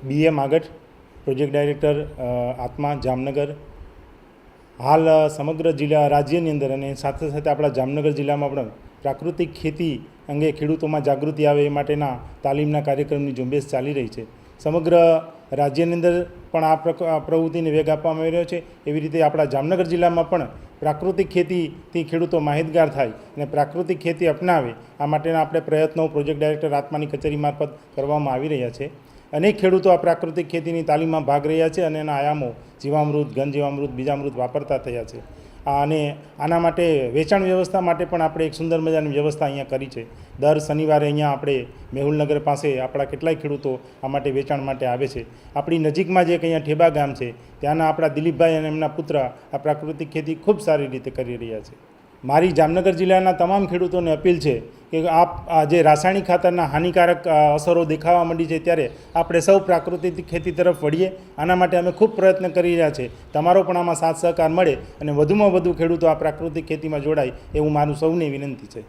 BA માગઠ, project director આત્મા જામનગર. હાલ સમગ્ર રાજ્યની અંદર અને સાથે સાથે આપણા જામનગર જિલ્લામાં પણ પ્રાકૃતિક ખેતી અંગે ખેડૂતોમાં જાગૃતિ આવે એ માટેના તાલીમના કાર્યક્રમની ઝુંબેશ ચાલી રહી છે. સમગ્ર રાજ્યની અંદર પણ આ પ્રવૃત્તિને વેગ આપવામાં આવી રહ્યો છે. એવી રીતે આપણા જામનગર જિલ્લામાં પણ પ્રાકૃતિક ખેતીથી ખેડૂતો માહિતગાર થાય અને પ્રાકૃતિક ખેતી અપનાવે આ માટેના આપણે પ્રયત્નો પ્રોજેક્ટ ડાયરેક્ટર આત્માની કચેરી મારફત કરવામાં આવી રહ્યા છે. અનેક ખેડૂતો આ પ્રાકૃતિક ખેતીની તાલીમમાં ભાગ રહ્યા છે અને એના આયામો જીવામૃત, ઘન જીવામૃત, બીજામૃત વાપરતા થયા છે. અને આના માટે વેચાણ વ્યવસ્થા માટે પણ આપણે એક સુંદર મજાની વ્યવસ્થા અહીંયા કરી છે. દર શનિવારે અહીંયા આપણે મેહુલનગર પાસે આપણા કેટલાય ખેડૂતો આ માટે વેચાણ માટે આવે છે. આપણી નજીકમાં જે અહીંયા ઠેબા ગામ છે ત્યાંના આપણા દિલીપભાઈ અને એમના પુત્ર આ પ્રાકૃતિક ખેતી ખૂબ સારી રીતે કરી રહ્યા છે. મારી જામનગર જિલ્લાના તમામ ખેડૂતોને અપીલ છે કે જે રાસાયણિક ખાતરના હાનિકારક અસરો દેખાવા માંડી છે ત્યારે આપણે સૌ પ્રાકૃતિક ખેતી તરફ વળીએ. આના માટે અમે ખૂબ પ્રયત્ન કરી રહ્યા છે. તમારો પણ આમાં સાથ સહકાર મળે અને વધુમાં વધુ ખેડૂતો આ પ્રાકૃતિક ખેતીમાં જોડાય એવું મારું સૌને વિનંતી છે.